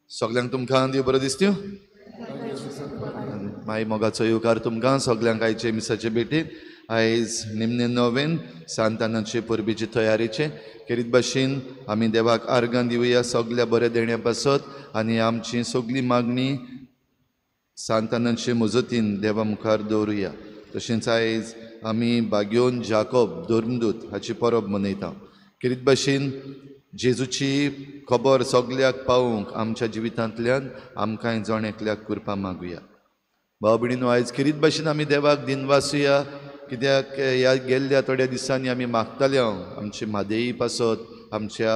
सगळ्यांक तुमकां देव बरो दिसत्यो माई मोगाचो येवकार तुमकां सगळ्यांक आयचे मिसाचे भेटीक आयज निमणे नोवेन सांतानाचे परबीचे तयारीचे केरीत भाशेन आमी देवाक आर्गां दिवया सगळ्या बऱ्या देण्या पासत आनी आमची सगळी मागणी सांतानाचे मजतीन देवा मुखार दवरुया. तशेंच आयज आमी बाग्योन जाकोब धर्मदूत हाची परब मनयता. केरीत भाशेन जेजूची खबर सगळ्याक पावूंक आमच्या जिवितांतल्यान आमकांय जण एकल्याक करपा मागुया. भाव भयणीनो, आयज केरीत भाशेन आमी देवाक दिनवासुया कित्याक ह्या गेल्ल्या थोड्या दिसांनी आमी मागताले आमचे म्हादेई पासत आमच्या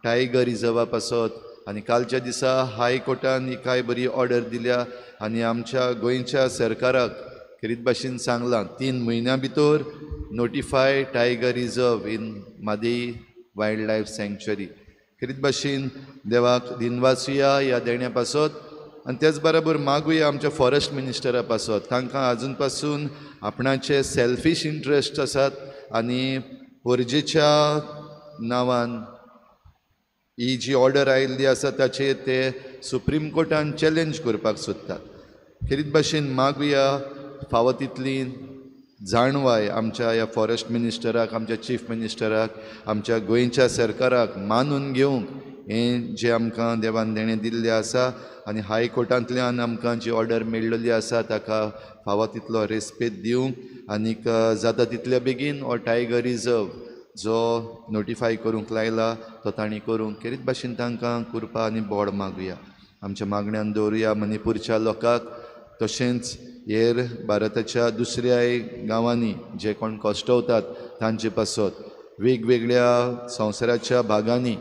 टायगर रिजर्वा पासत आनी कालच्या दिसा हायकोर्टान कांय बरी ऑर्डर दिल्या आनी आमच्या गोंयच्या सरकाराक केरीत भाशेन सांगलां 3 म्हयन्यां भितर notify tiger reserve in Mhadei wildlife sanctuary. केरीत भाशेन देवाक दिनवासुया ह्या देण्या पासत आनी तेच बरोबर मागुया आमच्या फॉरेस्ट मिनिस्टरा पासत. तांकां आजून पासून आपणाचे सेल्फीश इंट्रस्ट आसात आनी परजेच्या नांवान ही जी ऑर्डर आयिल्ली आसा ताचेर ते सुप्रीम कोर्टान चॅलेंज करपाक सोदतात. केरीत भाशेन मागुया फावो तितली जाणवाय आमच्या ह्या फॉरेस्ट मिनिस्टराक, आमच्या चीफ मिनिस्टराक, आमच्या गोंयच्या सरकाराक मानून घेवंक हें जें आमकां देवान देणें दिल्लें आसा आनी हायकोर्टांतल्यान आमकां जी ऑर्डर मेळिल्ली आसा ताका फावो तितलो रेस्पेद दिवंक आनीक जाता तितल्या बेगीन हो टायगर रिजर्व जो नोटिफाय करूंक लायला तो तांणी करूंक केरीत भाशेन तांकां कृपा आनी बोड मागुया. आमच्या मागण्यांत दवरुया मणिपूरच्या लोकांक तशेंच हेर भारताच्या दुसऱ्याय गांवांनी जे कोण कश्टवतात तांचे पासत वेगवेगळ्या संवसाराच्या भागांनी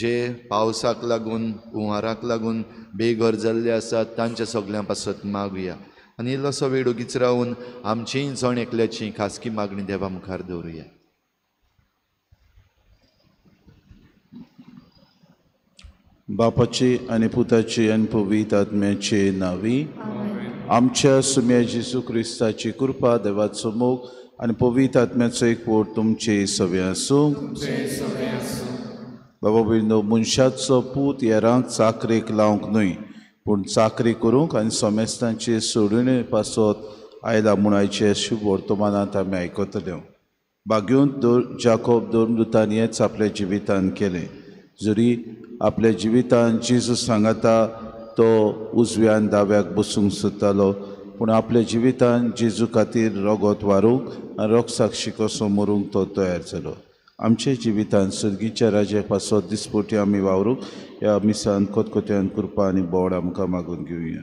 जे पावसाक लागून हुंवाराक लागून बेघर जाल्ले आसात तांच्या सगळ्यां पासत मागुया. आनी इल्लोसो वेळ ओगीच रावन आमचीय जण एकल्याची खासगी मागणी देवा मुखार दवरुया. बापाची आनी पुताची आनी पवित्र आत्म्याचे नांवी. आमच्या सुम्या जेजू क्रिस्ताची कृपा देवाचो मोग आनी पवित्र आत्म्याचो एकवट तुमचे सगळे आसूं. बाबा भयणो, मनशाचो पूत हेरांक चाकरेक लावंक न्हय पूण चाकरी करूंक आनी सोमेस्तांचे सोडून पासत आयला म्हूण आयचे शुभ वर्तमानांत आमी आयकतल्यो. बाग्योंत जाकोब धर्मदुतान हेंच आपल्या जिवितान केलें. जरी आपल्या जिवितान जेजू सांगता तो उजव्यान दाव्याक बसूंक सोदतालो पूण आपल्या जिवितान जेजू खातीर रगत वारूंक आनी रक्तसाक्षी कसो मरूंक तो तयार जालो. आमच्या जिवितान सर्गीच्या राजा पासत दिसपोटी आमी वावरूंक ह्या मिसान कोतकोत्यान कृपा आनी बोड आमकां मागून घेवया.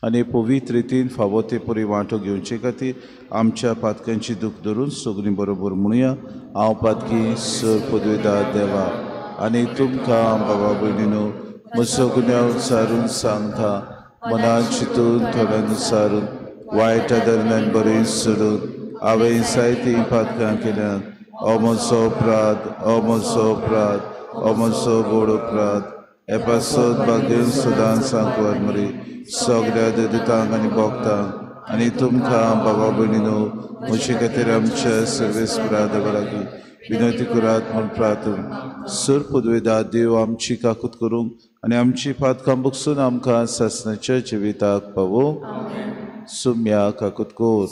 आनी पवित्र रितीन फावो ते परी वांटो घेवचे खातीर आमच्या पातकांची दूख धरून सगळीं बरोबर म्हणुया. हांव पातकी सर पदवेदार देवा आनी तुमकां बाबा भयणीनो म्हजो गुन्यांव सारून सांगता, मनान चिंतून थोड्यान सारून वायटा दरम्यान बरें सोडून हांवें जायतीं पातकां केल्यात. हो म्हजो अपराध, हो म्हजो अपराध, हो म्हजो गोड अपराध. हे पासत बागेन सदांच सांगवर मरी सगळ्या देदूतांक आनी भोगतांक आनी तुमकां बाबा भयणीनो म्हजे खातीर आमच्या सर्वेस्परा देवा लागीं विनंती करात म्हूण प्रार्थना. सर पदवेदार देव आमची काकूत करूंक आनी आमची पातकां बगसून आमकां सासणाच्या जिविताक पावोवंक. सुम्या काकूत कोर,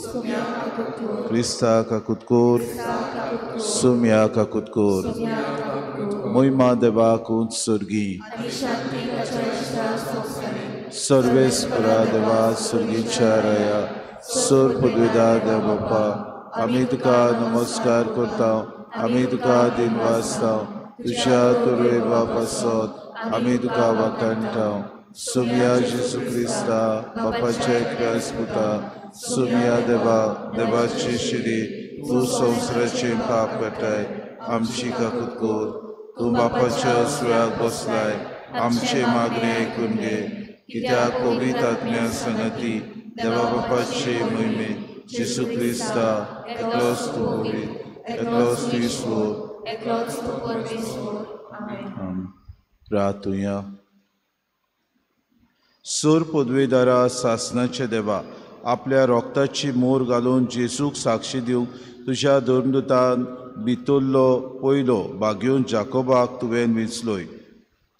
क्रिस्ता काकूत कोर, सुम्या काकूत कोर. मोहिमा देवाक उंच सुर्गी, सर्वेस्परा देवा सुर्गीच्या राया. सर पदवेदार देव बाप्पा, आमी तुका नमस्कार करता, आमी तुका दिनवासता. तुज्या तुरवे पासत आमी तुका वाखाणटा. सुम्या जेजू क्रिस्ता बापाचे क्रास पुता, सुम्या देवा देवाची शिरी तूं संवसाराचें पाप काटाय आमची काकूत कोर. तूं बापाच्या सुवाळ्याक बसलाय आमचे मागणे आयकून घे. कित्याक पवित्र आत्म्या संगती देवा बापाचे मोहिमेंत जेजू क्रिस्ता एकलोच तूं पवित्र, एकलोच तूं ईश्वर, प्रार्थुया. सर पदवेदारा सासणाचे देवा, आपल्या रोगताची मोर घालून जेजूक साक्षी दिवंक तुज्या धर्मदुतान भितरलो पयलो भाग्योन जाकोबाक तुवें वेंचलोय.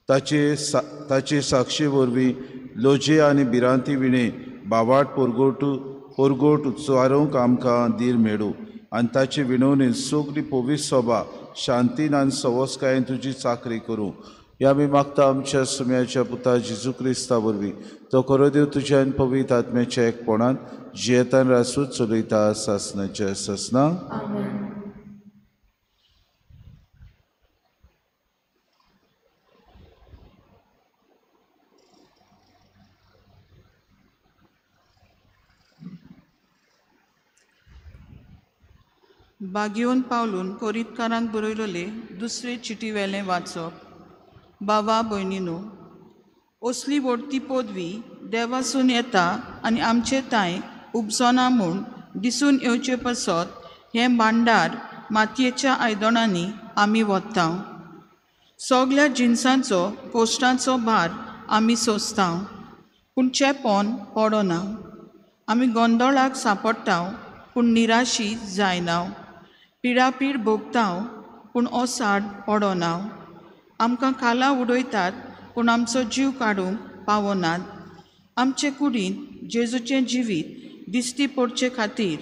ताचे साक्षी वरवीं लोजे आनी भिरांती विणे भावाट पोरगोट उत्सवारूंक आमकां धीर मेळूं आनी ताचे विणवणेन सगली पवित्र सभा शांतीन आनी सवस्कायेन तुजी चाकरी करूं. ह्या आमी मागता आमच्या सुम्याच्या पुता जेजू क्रिस्ता वरवीं. तो खरो देव तुज्या आनी पवित्र आत्म्याच्या एकपणान जियेतान रासूच चलयता सासणाच्या ससना. बागयोन पावलून कोरीतकारांक बरयलोले दुसरे चिटी वेलें वाचप. बाबा भयणीनो, असली व्हडती पदवी देवासून येता आनी आमचे ताय उपसना म्हूण दिसून येवचे पसत हें भांडार मातयेच्या आयदनांनी आमी व्हत्तांव. सगल्या जिन्सांचो पोस्टांचो भार आमी सोंसतांव, पूण चेंपोन पडना. आमी गोंदळाक सांपडटांव, पूण निराशी जायनाव. पिडापीड भोगतांव, पूण ओसाड पडनाव. आमकां खाला उडयतात, पूण आमचो जीव काडूंक पावनात. आमचे कुडींत जेजूचें जिवीत दिश्टी पडचे खातीर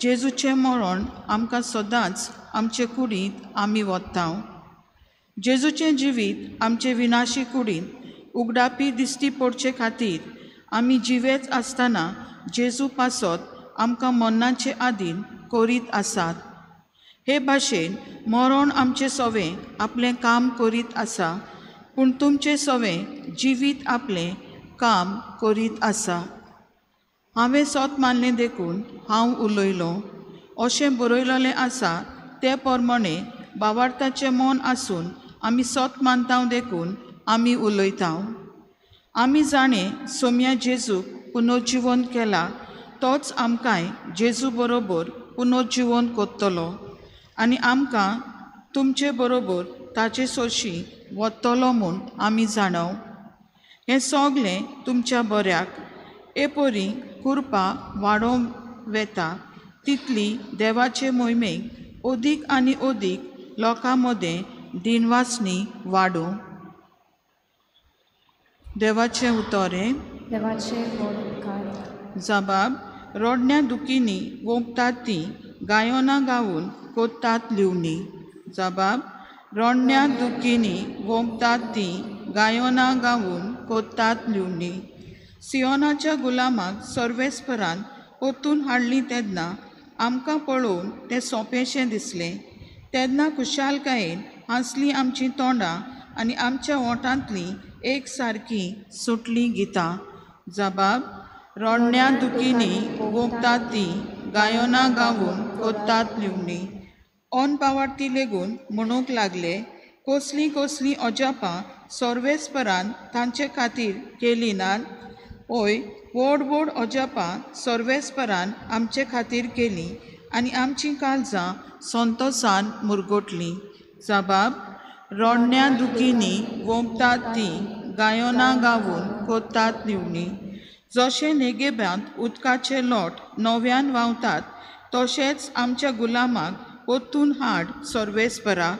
जेजूचें मरण आमकां सदांच आमचे कुडींत आमी व्हत्तांव. जेजूचें जिवीत आमचे विनाशी कुडींत उगडापी दिश्टी पडचे खातीर आमी जिवेच आसतना जेजू पासत आमकां मरणाचे आदीन करीत आसात. हे भाशेन मरण आमचे सवें आपलें काम करीत आसा, पूण तुमचे सवें जिवीत आपलें काम करीत आसा. हांवें सोत मानलें देखून हांव उलयलों. अशें बरयलोलें आसा ते प्रमाणे भावार्थाचें मन आसून आमी सोत मानतांव देखून आमी उलयतांव. आमी जाणें सोम्या जेजूक पुनर्जिवन केला, तोच आमकांय जेजू बरोबर पुनर्जिवन कोत्तलो आनी आमकां तुमचे बरोबर ताचे सोशी वतलो म्हूण आमी जाणव. हें सगलें तुमच्या बऱ्याक. एपरी कृपा वाडोवंक वेता तितली देवाचे मोहिमेक ओदीक आनी ओदीक लोकां मदें दिनवासनी वाडूं. देवाचें उतोरें. जबाब. रोडण्या दुखींनी वोंकतात तीं गायोनां गावून कोत्तात लिवनी. जबाब. रोडण्या दुखींनी वोंकतात तीं गायोनां गावून कोत्तात लिवनी. सियोनाच्या गुलामाक सर्वेस्परान पोतून हाडलीं तेन्ना आमकां पळोवन तें सोंपेशें दिसलें. तेन्ना खुशालकायेन हांसलीं आमचीं तोंडां आनी आमच्या ओंठांतलीं एक सारकीं सुटलीं गितां. जबाब. रोडण्या दुखींनी वोंकतात तीं गायोनां गावून कोत्तात लिवनी. ओन पावार्थी लेगून म्हणूंक लागले, कसलीं कसलीं अजापां सर्वेस्परान तांचे खातीर केलीं नात. ओय, व्हड व्हड अजापां सर्वेस्परान आमचे खातीर केलीं आनी आमचीं काळजां संतोसान मुरगोटलीं. जबाब. रोडण्या दुखींनी वोंकतात तीं गायोनां गावून कोत्तात लिवनी. जशें नेगेब्यांत उदकाचे लोट नव्यान व्हांवतात, तशेंच आमच्या गुलामाक पोतून हाड सर्वेस्परा.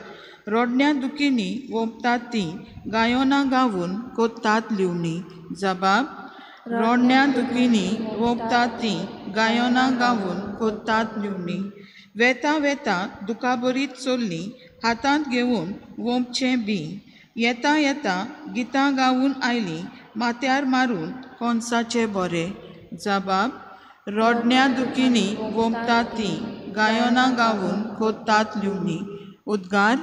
रोडण्या दुखींनी वोंकतात तीं गायोनां गावून कोत्तात लिवनी. जबाब. रोडण्या दुखींनी वोंकतात तीं गायोनां गावून कोत्तात लिवनी. वेता वेता दुखाबरीत चल्लीं हातांत घेवन वोंपचें बी. येता येता गितां गावून आयलीं माथ्यार मारून कोणसाचे बरें. जबाब. रोडण्या दुखींनी वोंकतात तीं गायोनां गावून कोत्तात लिवनी. उद्गार.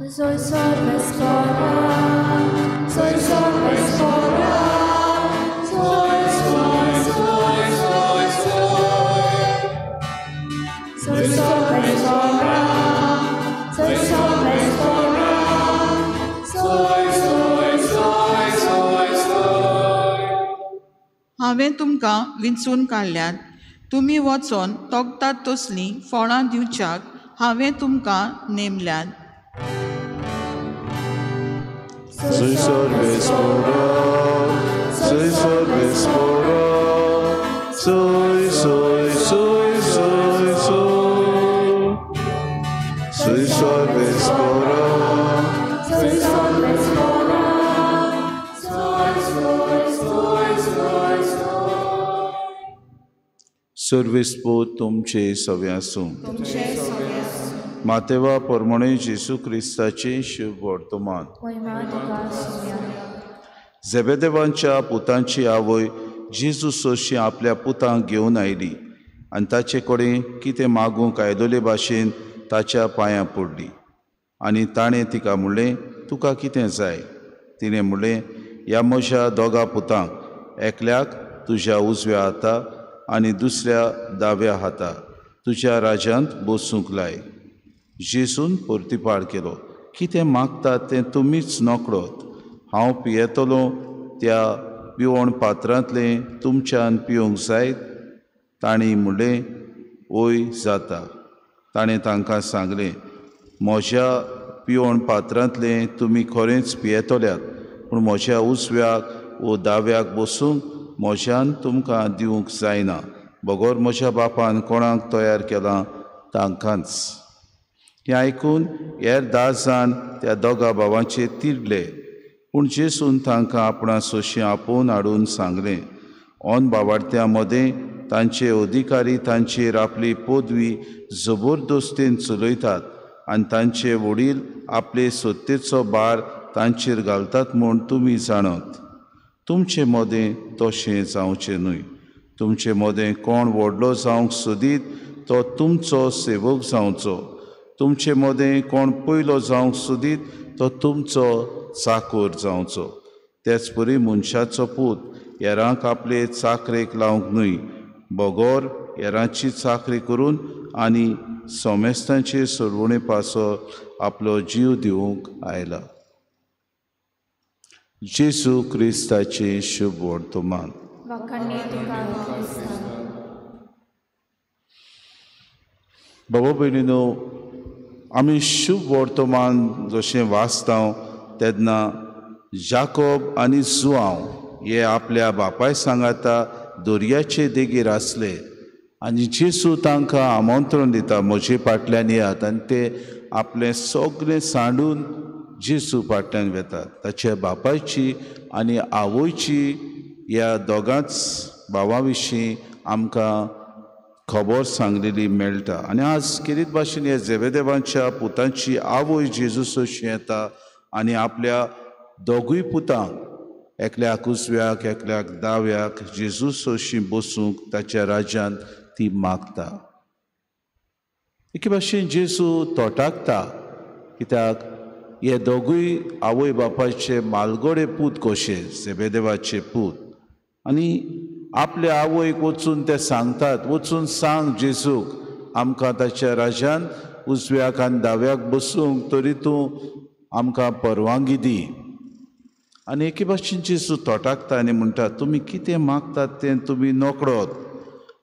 Soy Salvestora, soy Salvestora, soy, soy, soy, soy, soy. Soy Salvestora, soy Salvestora, soy, soy, soy, soy, soy. हांवें तुमकां विंचून काडल्यात. तुमी वचोन तोगतात तसलीं फळां दिवच्याक हांवें तुमकां नेमल्यात. Soy Salvestora, soy sorbespora, soy, soy, soy, soy, soy, soy sorbespora, Soy sorbespora, soy, soy, soy, soy, soy. सर्वेस्पो तुमचे सव्यासूं तुमचे सगळ्यास मातेवा परमणे जेसू क्रिस्ताचे शुभ वर्तमान महिमा तुका आसूं. झेबेदेवांच्या पुतांची आवय जेजू सोशी आपल्या पुतांक घेवन आयली आनी ताचे कडेन कितें मागूंक आयलोले भाशेन ताच्या पांयां पडली आनी ताणें तिका म्हणलें तुका कितें जाय. तिणें म्हणलें ह्या म्हज्या दोगा पुतांक एकल्याक तुज्या उजव्या हाता आनी दुसऱ्या दाव्या हाता तुज्या राज्यांत बसूंक लाय. जेजून परतीपाड केलो कितें मागतात तें तुमीच नकळोत. हांव पियेतलो त्या पिवण पात्रांतलें तुमच्यान पिवंक जायत. तांणी म्हणलें ओय जाता. ताणें तांकां सांगलें म्हज्या पिवण पात्रांतलें तुमी खरेंच पियेतल्यात पूण म्हज्या उजव्याक वो दाव्याक बसूंक म्हज्यान तुमकां दिवंक जायना. बगोर म्हज्या बापान कोणाक तयार केलां तांकांच. हें आयकून हेर 10 जाण त्या दोगा भावांचेर तिडले पूण जेजून तांकां आपणा सोशी आपोवन हाडून सांगलें ओन भावार्थ्यां मदें तांचे अधिकारी तांचेर आपली पदवी जबरदस्तीन चलयतात आनी तांचे वडील आपले सत्तेचो भार तांचेर घालतात म्हूण तुमी जाणत. तुमचे मदें तशें जावचें न्हय. तुमचे मदें कोण व्हडलो जावंक सोदीत तो तुमचो सेवक जावचो. तुमचे मदें कोण पयलो जावंक सोदीत तो तुमचो चाकर जावचो. तेच परी मनशाचो पूत हेरांक आपले चाकरेक लावंक न्हय बगोर हेरांची चाकरी करून आनी सोमेस्तांचे सोडवणे पासो आपलो जीव दिवंक आयला. जेजू क्रिस्ताचे शुभ वर्तमान. वखणी तुका क्रिस्ता. बाबा भयणीनो आमी शुभ वर्तमान जशें वाचता तेन्ना जाकोब आनी जुआंव हे आपल्या बापाय सांगाता दर्याचे देगेर आसले आनी जेजू तांकां आमंत्रण दिता म्हजे फाटल्यान येयात आनी ते आपलें सगळें सांडून जेजू फाटल्यान वेतात. ताच्या बापायची आनी आवयची ह्या दोगांच भावां विशीं आमकां खबर सांगलेली मेळटा. आनी आज कितें भाशेन हे झेबेदेवांच्या पुतांची आवय जेजू सोशी येता आनी आपल्या दोगूय पुतांक एकल्याक उजव्याक एकल्याक दाव्याक जेजू सोशी बसूंक ताच्या राज्यांत ती मागता. एके भाशेन जेजू तोटाकता कित्याक हे दोगूय आवय बापायचे मालगोडे पूत कशे झेबेदेवाचे पूत आनी आपल्या आवयक वचून ते सांगतात वचून सांग जेजूक आमकां ताच्या राज्यांत उजव्याक आनी दाव्याक बसूंक तरी तूं आमकां परवानगी दी. आनी एके भाशेन जेजू तोटाकता आनी म्हणटा तुमी कितें मागतात तें तुमी नकळोत.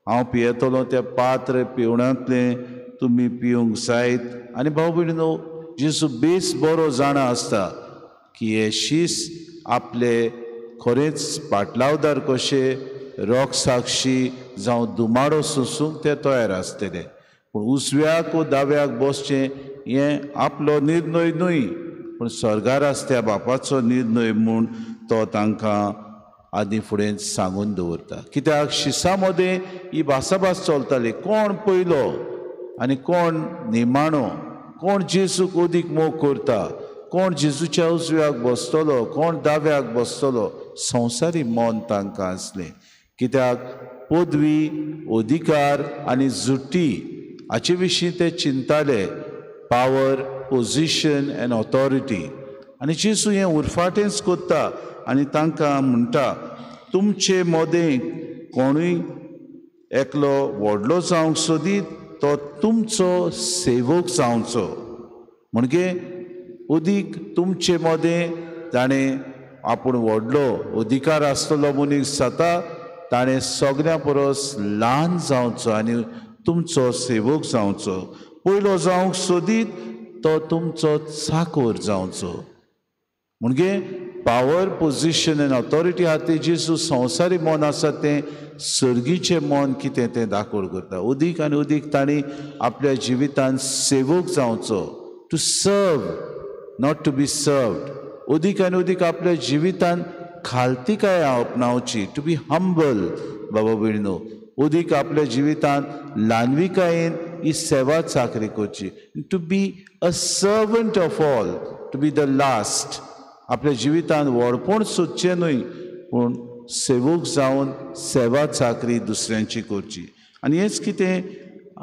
हांव पियेतलो त्या पात्र पिवणांतलें तुमी पिवंक जायत. आनी भाव भयणीनो जेजू बेस बरो जाणा आसता की हे शीस आपले खरेंच पाटलावदार कशे रोग साक्षी जावं दुमाडो सोंसूंक ते तयार आसतले पूण उजव्याक वा दाव्याक बसचें हें आपलो निर्णय न्हय पूण स्वर्गार आसत्या बापाचो निर्णय म्हूण तो तांकां आदी फुडें सांगून दवरता. कित्याक शिसा मदें ही भासाभास चलताली कोण पयलो आनी कोण निमाणो कोण जेजूक अदीक मोग करता कोण जेजूच्या उजव्याक बसतलो कोण दाव्याक बसतलो संवसारी मन तांकां आसलें. कित्याक पदवी अधिकार आनी जुट्टी हाचे विशीं ते चिंताले पावर पोजिशन एंड ऑथॉरिटी आनी जेजू हें उरफाटेंच कोत्ता आनी तांकां म्हणटा तुमचे मदें कोणूय एकलो व्हडलो जावंक सोदीत तो तुमचो सेवक जावचो. म्हणजे अदीक तुमचे मदें ताणें आपूण व्हडलो अधिकार आसतलो मनीस जाता ताणें सगळ्यां परस ल्हान जावचो आनी तुमचो सेवक जावचो. पयलो जावंक सोदीत तो तुमचो चाकर जावचो. म्हणजे पावर पोजिशन एंड ऑथॉरिटी आहा तेजी जो संवसारी मन आसा तें सर्गीचें मन कितें तें दाखोवन करता. उदीक आनी उदीक तांणी आपल्या जिवितांत सेवक जावचो, to serve, not to be served. उदीक आनी उदीक आपल्या जिवितांत खालतीकाय आपणावची, टू बी हंबल. बाबा भयणीनो, उदीक आपल्या जिवितांत ल्हानविकायेन ही सेवा चाकरी करची, to be a servant of all, to be the last. आपल्या जिवितांत व्हडपण सोदचें न्हय, पूण सेवक जावन सेवा चाकरी दुसऱ्यांची करची. आनी हेंच कितें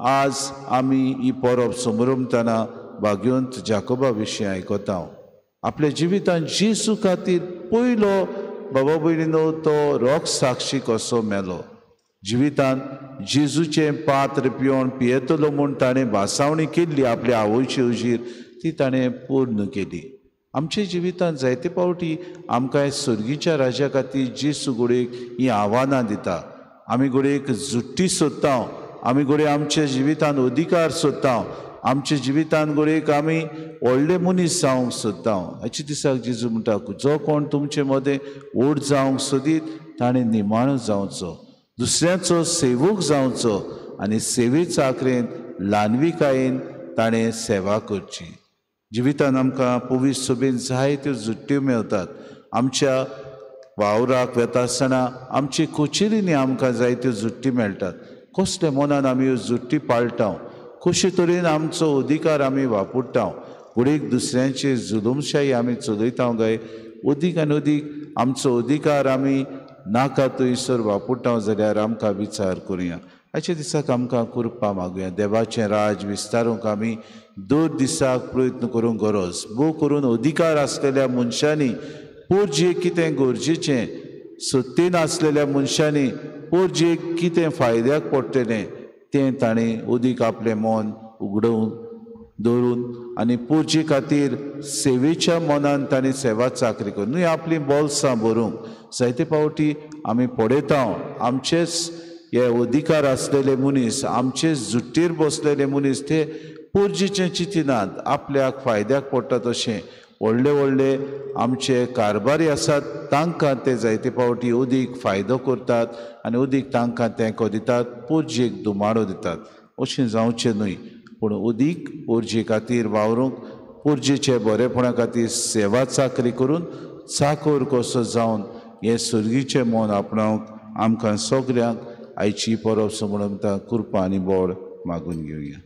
आज आमी ही परब समरमतना भाग्यवंत जाकोबा विशीं आयकता. आपल्या जिवितांत जेजू खातीर पयलो बाबा भयणीनो तो रोख साक्षी कसो मेलो. जिवितांत जेजूचें पात्र पिवण पियेतलो म्हूण ताणें भासावणी केल्ली आपल्या आवयचे उजीर, ती ताणें पूर्ण केली. आमच्या जिवितांत जायते फावटी आमकां सर्गीच्या राजा खातीर जेजू घोडेक ही आव्हानां दिता. आमी घोडेक जुट्टी सोदता, आमी घोडे आमच्या जिवितांत अधिकार सोदता, आमच्या जिवितांत घोडेक आमी व्हडले मनीस जावंक सोदता. हाचे दिसाक जेजू म्हणटा, जो कोण तुमचे मदें व्हड जावंक सोदीत ताणें निमाणो जावचो, दुसऱ्याचो सेवक जावचो आनी सेवे चाकरेन ल्हानविकायेन ताणें सेवा करची. जिवितांत आमकां पवित्र सभेन जायत्यो जुट्ट्यो मेळटात. आमच्या वावराक वेता आसतना आमचे कोचेरींनी आमकां जायत्यो जुट्टी मेळटात. कसले मनान आमी ह्यो जुट्टी पाळटा, कशे तरेन आमचो अधिकार आमी वापरता. फुडें दुसऱ्यांचेर जुलूमशाही आमी चलयता काय, अदीक आनी अदीक आमचो अधिकार आमी नाका थंयसर वापरता जाल्यार आमकां विचार करुया. आयच्या दिसाक आमकां करपा मागुया. देवाचें राज विस्तारूंक आमी दर दिसाक प्रयत्न करूंक गरज. भोव करून अधिकार आसलेल्या मनशांनी पोरजे कितें गरजेचें, सत्तेन आसलेल्या मनशांनी पोरजे कितें फायद्याक पडटलें तें ताणें अदीक आपलें मन उगडून दवरून आनी पोरजे खातीर सेवेच्या मनान ताणें सेवा चाकरी करून न्हय आपलीं बोल्सां भरूंक. जायते फावटी आमी पळयता आमचेच हे अधिकार आसलेले मनीस, आमचेच जुट्टेर बसलेले मनीस ते पोरजेचें चिंतिनात, आपल्याक फायद्याक पडटा तशें व्हडले व्हडले आमचे कारबारी आसात तांकां ते जायते फावटी अदीक फायदो करतात आनी अदीक तांकां तेंको दितात, पोरजेक दुमाडो दितात. अशें जावचें न्हय, पूण अदीक पोरजे खातीर वावरूंक, पोरजेचे बरेपणा खातीर सेवा चाकरी करून चाकर कसो जावन हें सर्गीचें मन आपणावंक आमकां सगल्यांक आयची परब समरमता कृपा आनी बोड मागून घेवया.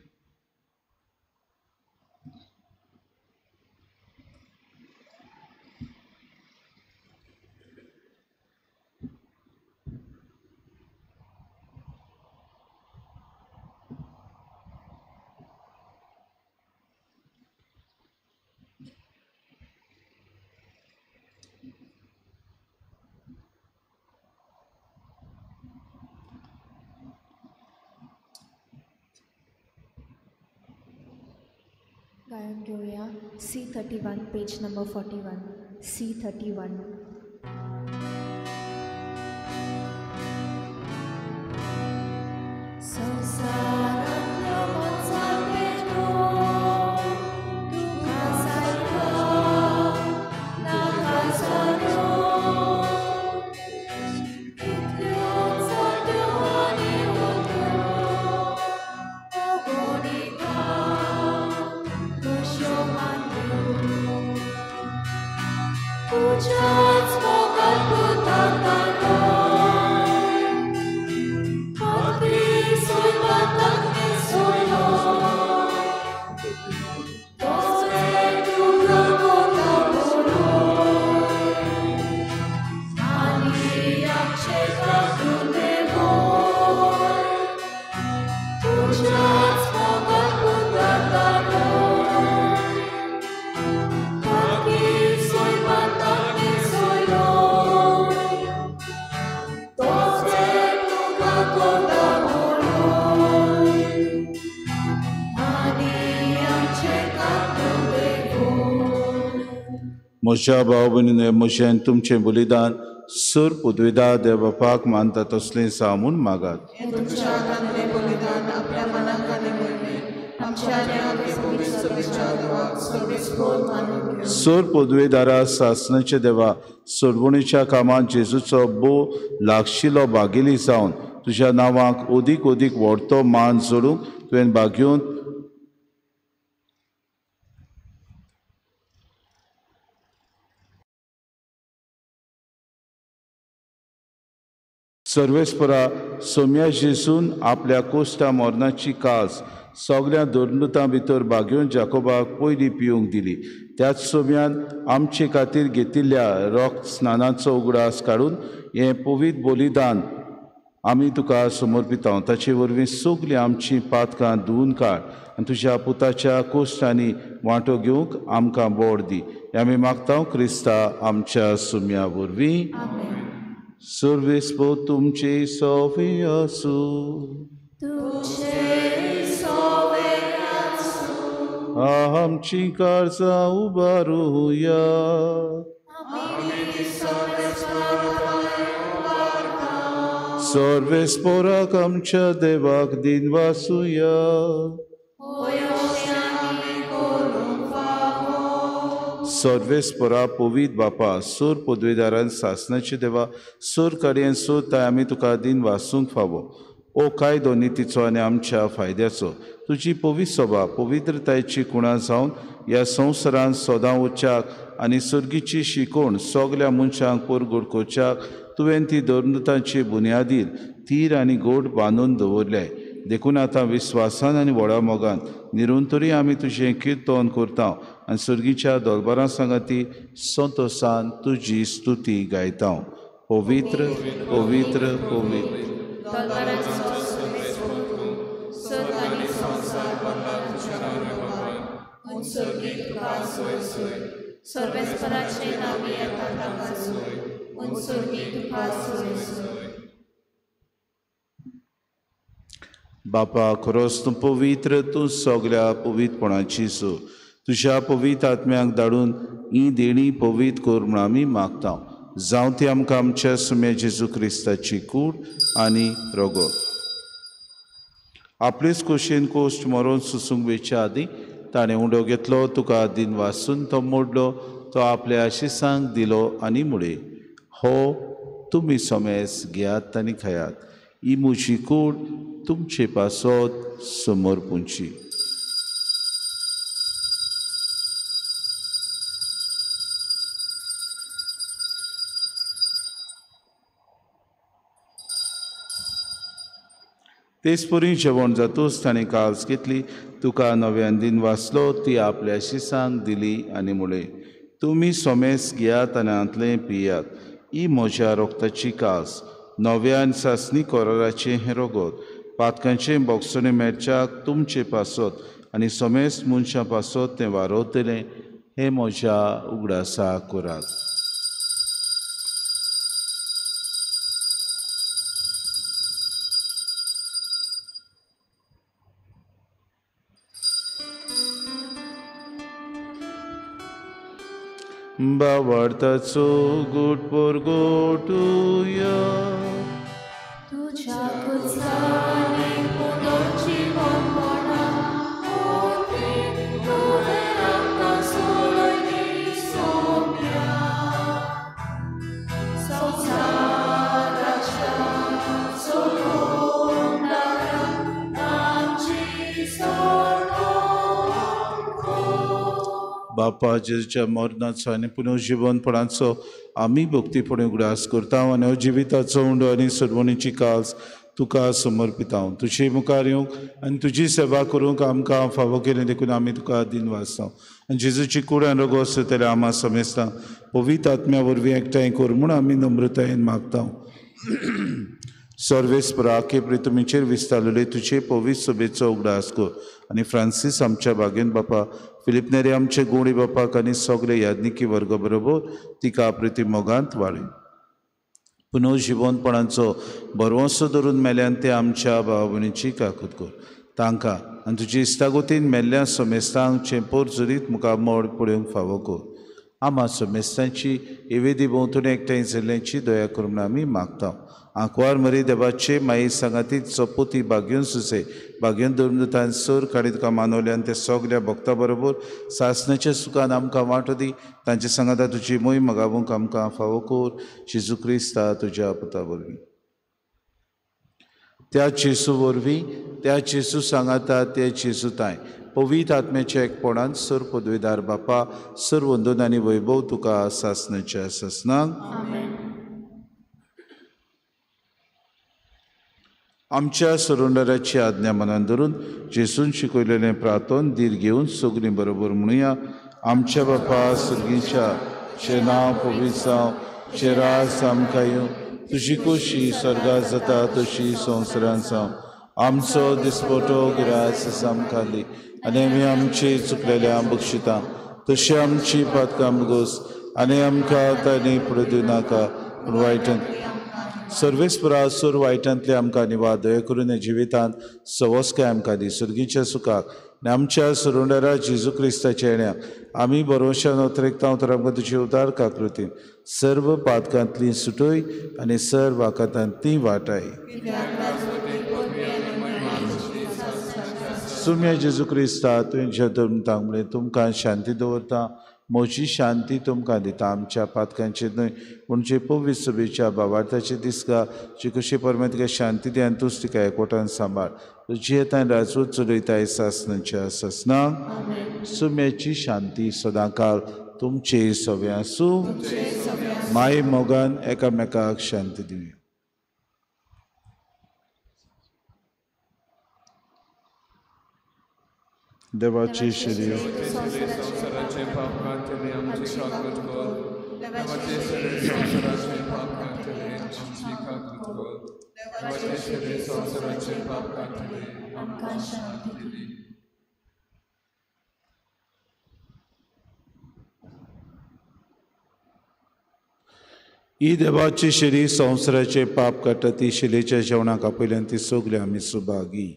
गायन घेऊया C31 पेज नंबर 41 C31. म्हज्या भाव भयणीनो, म्हजें तुमचें बलिदान सूर पदवीदार देवबापाक मानता तसलें जावं म्हूण मागात. हे तुमच्या आगांतलें बलिदान आपल्या मनाक आनी मोहिमेन सोर पदवेदारा सासणाचे देवा सोडवणीच्या कामात जेजूचो बो लागशिलो भागिली जावन तुज्या नांवाक ओदीक ओदीक व्हडतो मान जोडूंक तुवें भाग्यून सर्वेस्परा सोम्या जेजून आपल्या कोश्टा मरणाची कास सगळ्या दोरनुतां भितर भाग्यून जाकोबाक पयलीं पिवंक दिली. त्याच सोम्यान आमचे खातीर घेतिल्ल्या रोक्त स्नानाचो उगडास काडून हें पवित्र बलिदान आमी तुका समर्पिता. ताचे वरवीं सगलीं आमचीं पातकां धुवन काड आनी तुज्या पुताच्या कोश्टांनी वांटो घेवंक आमकां बोड दी. हें आमी मागता क्रिस्ता आमच्या सोम्या वरवीं. सर्वेस्पो तुमचे सोवे आसूं. आमची काळजां उबारुया. सर्वेस्पोराक आमच्या देवाक दिन वासुया. सर्वेस्परा पवित्र बापा सोर पदवेदारान सासणाचे देवा सोर काडयेन सोदता आमी तुका दिन वासूंक फावो. ओ कायदो नितीचो आनी आमच्या फायद्याचो तुजी पवित्र सभा पवित्रतायेची कुणां जावन ह्या संवसारांत सोदां वच्चाक आनी सर्गीची शिकोवण सगल्या मनशांक परगडकोवच्याक तुवें ती दोरनुतांचे बुन्यादीर थीर आनी गोड बांदून दवरले. देखून आतां विस्वासान आनी व्हडा मोगान निरंतरी आमी तुजें किर्तन करता आनी सर्गीच्या दोलबारां सांगाती संतोसान तुजी स्तुती गायता. पवित्र पवित्र पवित्र बापा खरोच तूं पवित्र, तूं सगल्या पवित्रपणाची सो. तुज्या पवित्र आत्म्याक धाडून ही देणी पवित्र कर म्हूण आमी मागता. जावं ती आमकां आमच्या सुम्या जेजू क्रिस्ताची कूड आनी रोगो. आपलेच खोशेन कोश्ट मरोन सुसूंक वेच्या आदीं ताणें उंडो घेतलो, तुका दिन वासून तो मोडलो, तो आपल्या आशिसांक दिलो आनी मुळे हो तुमी सोमेस घेयात आनी खायात. ही म्हजी कूड तुमचे पासत समर्पूंची. तेच परी जेवण जातूच ताणें काल्स घेतली, तुका नव्यान दिन वाचलो, ती आपल्या शिसांक दिली आनी मुळे तुमी सोमेस घेयात आनी आंतलें पियात. ही म्हज्या रोगताची कास नव्यान सासणी कोराराचें हें रोगोत. पातकांचें बोगसोने मेळच्याक तुमचे पासत आनी सोमेस मनशां पासत तें वारोतलें हें म्हज्या उगडासा करात. बावार्थाचो गोट पोर गोटुया. बापा जेजूच्या मरणाचो आनी पुनर्जीवनपणाचो आमी भक्तीपणे उगडास करता आनी अजिविताचो उंडो आनी सोडवणीची कास तुका समर्पिता. तुजे मुखार येवंक आनी तुजी सेवा करूंक आमकां फावो केलें देखून आमी तुका दिन वाचता. आनी जेजूची कूड आनी रोगो आसा तेल्या आमा समेस्ता पवित्र आत्म्या वरवीं एकठांय कर म्हूण आमी नम्रतायेन मागता. सर्वेस्परा के प्रितमीचेर विस्तारलेले तुजे पवित्र सभेचो उगडास कर आनी फ्रांसीस आमच्या बागेन बापा, फिलिप नेरे आमचे गोडी बापाक आनी सगळे याज्ञिकी वर्ग बरोबर तिका प्रिती मोगांत वाडय. पुनर्जीवनपणाचो बरवंसो धरून मेल्यान ते आमच्या भावा भयणीची काकूत कर. तांकां आनी तुजी इश्टागोतीन मेल्ल्या समेस्तांक चेंपोर जरीत मुखार मोड पळोवंक फावो कर. आमा समेस्तांची एवेदी भोंवतणी एकठांय जाल्ल्याची दया करून आमी मागता. आंकवार मरी देवाचे माई सांगातीत चपुती बागेवन सुसे बागेवन धर्मदुतान सोर काडीत तुका मानवल्यान ते सगल्या भक्तां बरोबर सासणाच्या सुखान आमकां वांटो दी तांचे सांगाता तुजी मोही मगावूंक आमकां फावो कोर जेजू क्रिस्ता तुज्या पुता वरवीं त्या जेजू वरवीं त्या जेजू सांगाता ते जेजू ताय पवित्र आत्म्याच्या एकपणान सर पदवीदार बापा सर वंदन आनी वैभव तुका सासणाच्या ससनाक आमच्या सरोंडराची आज्ञा मनान धरून जेसून शिकयलेलें प्रार्थन धीर घेवन सगळीं बरोबर म्हणुया आमच्या बापा सुर्गीच्या चे नांव पवित्र जावं चे रास आमकां येवं तुजी खोशी स्वर्गांत जाता तशी संवसारांत जावं आमचो दिसपटो गिरास आमकां दी आनी आमी आमची चुकलेल्या बक्षिता तशी आमची पातकां घोस आनी आमकां तांणी फुडें दिवं नाका पूण वायटान सर्वेस्परा सूर वायटांतले आमकां निवाद दया करून ह्या जिवितांत सवस्काय आमकां दी सुर्गीच्या सुखाक आनी आमच्या सरोंडरा जेजू क्रिस्ताच्या येण्याक आमी बरोवशान उतरेकता उतर आमकां तुजी उदार काकृती सर्व पातकांतली सुटय आनी सर्व वाकातांतली वाटाय सुम्या जेजू क्रिस्ता तुमच्या धर्मतांक म्हणलें तुमकां शांती दवरता म्हजी शांती तुमकां दिता आमच्या पातकांचेर न्हय पूण जे पवित्र सभेच्या भावार्थाचे दिसगा जी कशी परमे तिका शांती दी आनी तूंच तिका एकवटान सांबाळ तुजी येता राजवट चलयताय सासणाच्या ससनाक सुम्याची शांती सदांकाळ तुमचे सवे आसूं माय मोगान एकामेकाक शांती दिवया देवाची शरीर संवसाराचे पाप घातले आमची काकूट कर देवाचे शरीर संवसाराचे पाप घातले आमची काकूट कर देवाचे शरीर संवसाराचे पाप घातले आमकां शांती दी ही देवाची शरीर संवसाराचे पाप काडटा ती शिलेच्या जेवणाक आपयल्यान ती सगळे आमी सुभागी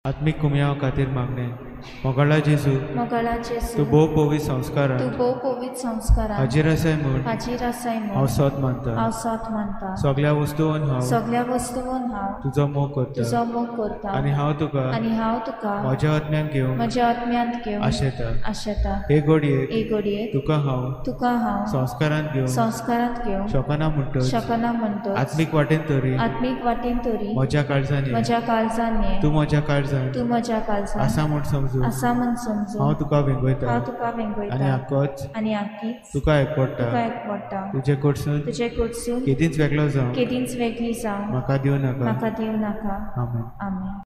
आत्मिक कुमयाव खातीर मागणे मोगाळा जेजू तू भोव पवित्र संस्कारांत हाजीर आसाय म्हूण हांव सत मानता सगळ्या वस्तूंत हांव तुजो मोग करता आनी हांव तुका म्हज्या आत्म्यान घेवन आशेता हे घडये तुका हांव संस्कारांत घेवन शकना म्हणटच आत्मीक वाटेन तरी म्हज्या काळजांनी तूं म्हज्या काळजांत आसा म्हूण समजून हांव तुका वेंगयता आनी आख्खीच तुका एकवडटा तुजे कडसून केदींच वेगळी जावं म्हाका दिवं नाका आमेन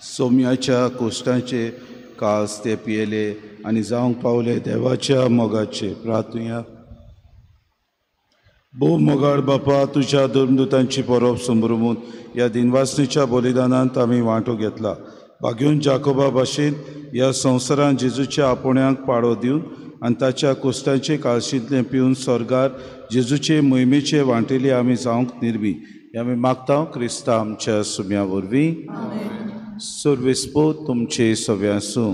सोम्याच्या कोश्टांचे कास ते पियेले आनी जावंक पावले देवाच्या मोगाचे प्रार्थुया. भोव मोगाळ बापा, तुझ्या धर्मदुतांची परब संभ्रमून ह्या दिनवासणीच्या बलिदानांत आमी वांटो घेतला. भाग्यून जाकोबा भाशेन ह्या संवसारांत जेजूच्या आपोण्याक पाळो दिवन आनी ताच्या कोश्टांचे काळशींतलें पिवन स्वर्गार जेजूचे मोहिमेचे वांटेले आमी जावंक निर्मी. हे आमी मागता क्रिस्ता आमच्या सुम्या वरवीं. सर्वेस्पोत तुमचे सगळ्यांसूं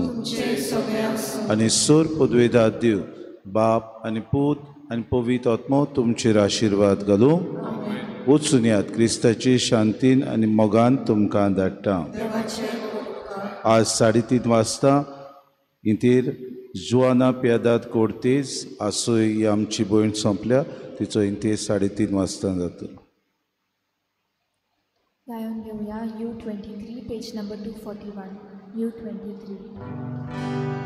आनी सोर पदवेदार दिव बाप आनी पूत आनी पवित्र आत्मो तुमचेर आशिर्वाद घालूं. वचून यात क्रिस्ताचे शांतीन आनी मोगान तुमकां धाडटा. आज 3:30 वाजता इंतेर जुआना पियादाद कोर्तेज आसोय ही आमची भयण सोंपल्या. तिचो इंतेर 3:30 वाजता जातलो. गायन घेऊया U23 पेज नंबर 241. U23.